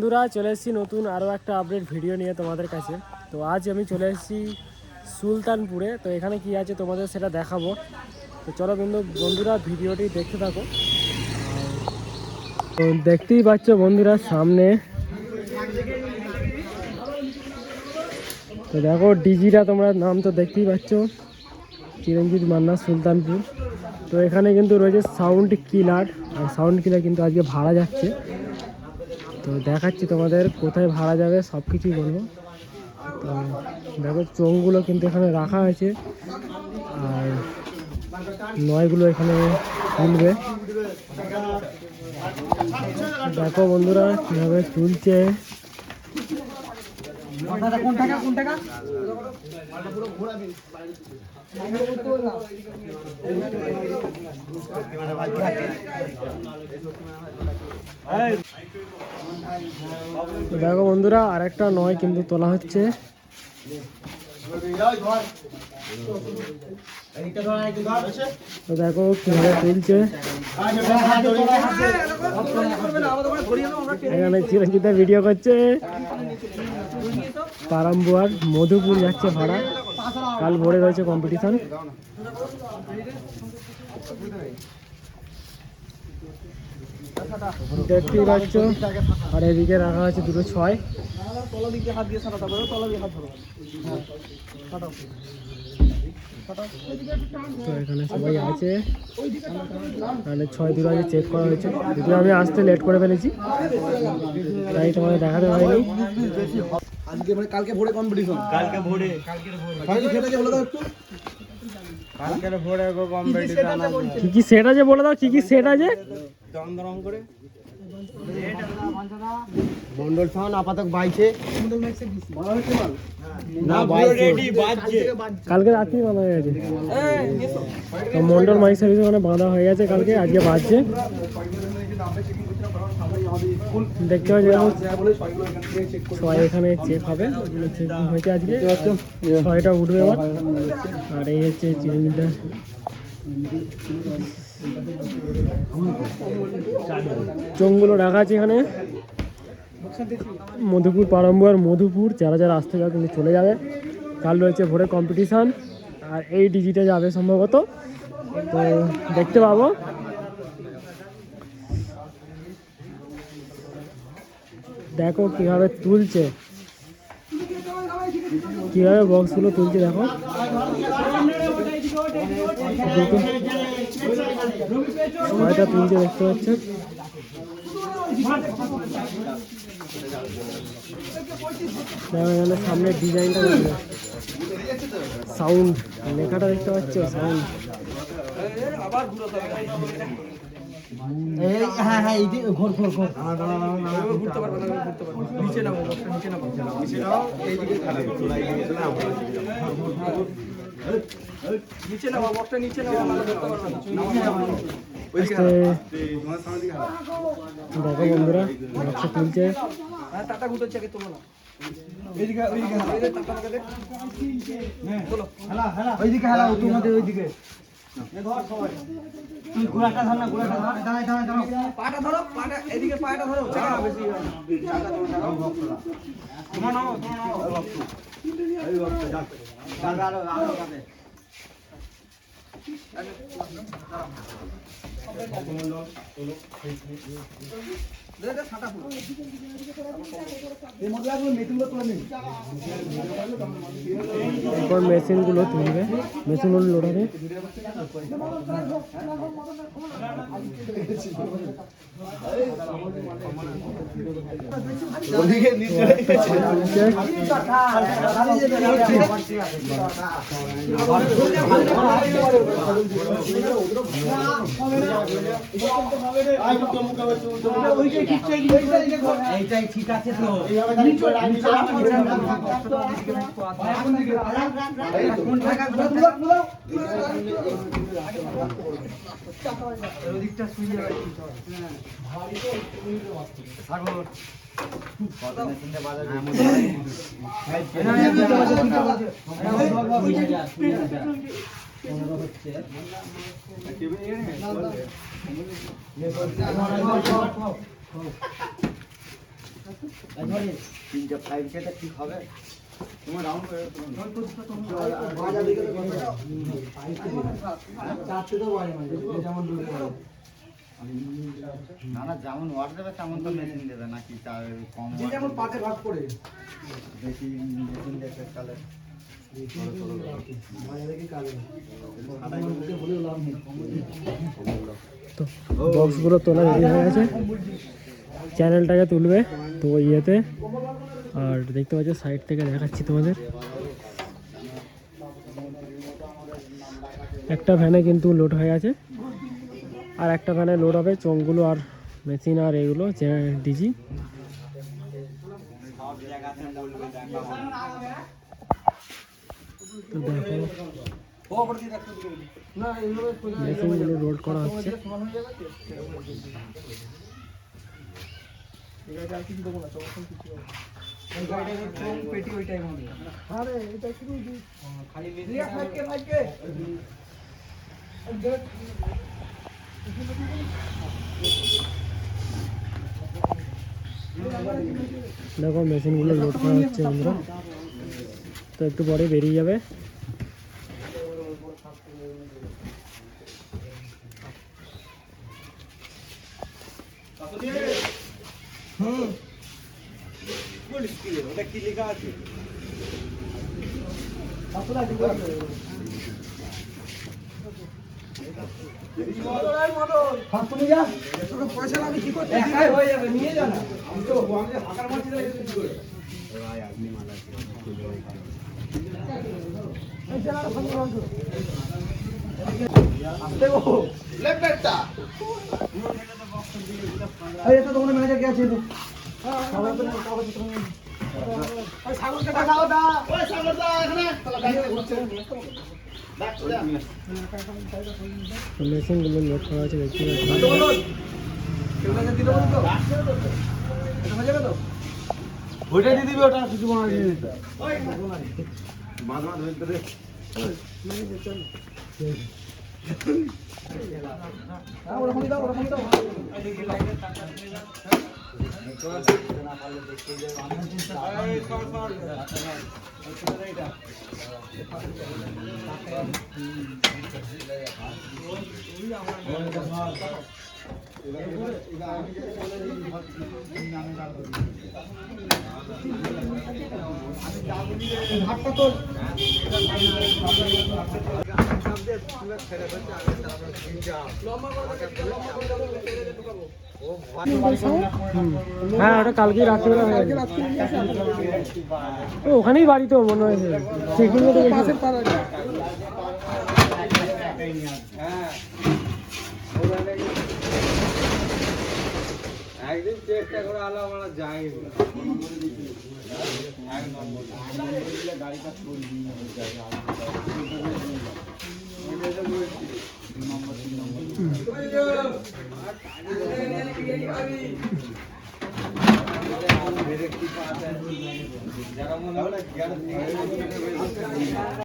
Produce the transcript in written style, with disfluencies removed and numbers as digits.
বন্ধুরা চলে এসেছি নতুন আরও একটা আপডেট ভিডিও নিয়ে তোমাদের কাছে। তো আজ আমি চলে এসেছি সুলতানপুরে। তো এখানে কি আছে তোমাদের সেটা দেখাবো। তো চলো বন্ধুরা ভিডিওটি দেখতে থাকো। তো দেখতেই পাচ্ছ বন্ধুরা সামনে, তো দেখো ডিজিটা তোমরা নাম তো দেখতেই পাচ্ছ, চিরঞ্জিত মান্না সুলতানপুর। তো এখানে কিন্তু রয়েছে সাউন্ড কিলার, আর সাউন্ড কিলার কিন্তু আজকে ভাড়া যাচ্ছে। তো দেখাচ্ছি তোমাদের কোথায় ভাড়া যাবে, সব কিছুই বলবো। তো দেখো চোঙগুলো কিন্তু এখানে রাখা আছে, আর নয়গুলো এখানে তুলবে। দেখো বন্ধুরা কীভাবে তুলছে। দেখো বন্ধুরা আরেকটা নয় কিন্তু তোলা হচ্ছে। তো দেখো কিভাবে তুলছে। এখানে চিরঞ্জিতা ভিডিও করছে। পারাম্বুয়ার মধুপুর যাচ্ছে ভাড়া, কাল ভোরে রয়েছে কম্পিটিশন। দেখতেই পাচ্ছ, আর এদিকে রাখা আছে দুটো ছয়। তো এখানে সবাই আছে, মানে ছয় দূর আগে চেক করা হয়েছে। যদিও আমি আসতে লেট করে ফেলেছি, তাই তোমাদের দেখাতে পারিনি। আজকে মানে কালকে ভোরে কম্পিটিশন, কালকের ভোরে সেটা যে বলে দাও একটু, কালকের ভোরে গো কম্পিটিশন কি কি সেট আছে বলে দাও, কি কি সেট আছে। চন্দ্রং করে মন্ডল সাউন্ড আপাতত বাইছে না, রেডি বাজছে, কালকে রাতেই বাঁধা হয়ে গেছে। তো মন্ডল মাইক সার্ভিস ওখানে বাঁধা হয়ে গেছে কালকে, আজকে বাজছে। দেখতে পাচ্ছি ছয় এখানে চেক হবে, চেক হয়েছে আজকে, ছয়টা উঠবে এবার। আর এই হচ্ছে চিরঞ্জিতা। চোঙগুলো রাখা আছে এখানে। মধুপুর পারম্বর মধুপুর যারা যারা আসতে যাবে কিন্তু চলে যাবে। কাল রয়েছে ভোরে কম্পিটিশান, আর এই ডিজিটে যাবে সম্ভবত, তো দেখতে পাবো। দেখো কিভাবে তুলছে, কিভাবে বক্সগুলো তুলছে। দেখো ছয়টা তুলছে, দেখতে পাচ্ছেন। সামনের ডিজাইনটা দেখবে, সাউন্ড লেখাটা দেখতে পাচ্ছ, সাউন্ড। হ্যাঁ হ্যাঁ ঘোর ঘোর ঘোর নিচে নামো, নিচে নামো, নিচে নাও, এইদিকে নিচে নামো, বক্সটা নিচে নামো, দেখো বন্ধুরা বক্স তুলছে। টাটা গুটোচ্ছে, আগে তোলো না, এইদিকে ওইদিকে টাটা দে, তোলো ওইদিকে হালা, তোমাদের ওইদিকে ধর সবাই। তুই গোলাটা ধর না, গোলাটা ধর, দাঁড়াই দাঁড়াই দাঁড়াও, পাটা ধরো, পাটা এদিকে, পাটা ধরো, চাকা বেশি চাকা ধরো, তোমার নাও এই বক্স যাক দাঁড়া আরো যাবে। এরপর মেশিনগুলো তুলবে, মেশিনগুলো লোড হবে। এইটাই ঠিক আছে তো, ওদিকটা শুয়ে যাবে। তিনটে 5 কেটে ঠিক হবে তোমার রাউন্ড করে চারটে তো বাড়ি মানে যেমন না না যেমন ওয়াট দেবে তেমন তো মেশিন দেবে নাকি তার কম যেমন পাতে ভাগ করে বেশি মেশিন দেখে তাহলে তো বক্সগুলো তোলা রেডি হয়ে গেছে, চ্যানেলটাকে তুলবে তো ইয়েতে। আর দেখতে পাচ্ছ সাইড থেকে দেখাচ্ছি তোমাদের, একটা ভ্যানে কিন্তু লোড হয়ে আছে, আর একটা ভ্যানে লোড হবে চোঙগুলো আর মেশিন আর এগুলো ডিজি। তো দেখো মেশিনগুলো লোড করা হচ্ছে। দেখো মেশিনগুলো লোড করা হচ্ছে বন্ধুরা, তো একটু পরে বেরিয়ে যাবে। ওটা কি লেখা আছে পয়সা আমি কি করতে হয়ে যাবে নিয়ে যা না আমি তো হাঁকার মারছি না কি করে ম্যানেজার কে আছে মেশিনগুলো লোড করা আছে দেখতে ওইটা দিয়ে দিবি, ওটা কিছু মনে দিয়ে দিতে মাঝ মাঝ হইতে রে ওরকমই দাও ওরকমই দাও হ্যাঁ, ওটা কালকে রাত্রিবেলা হয়ে গেছে। ওখানেই বাড়ি তো মনে হয়েছে চেকিং এ একদিন চেষ্টা করে আলো আমরা যাই গাড়িটা যারা মনে হলে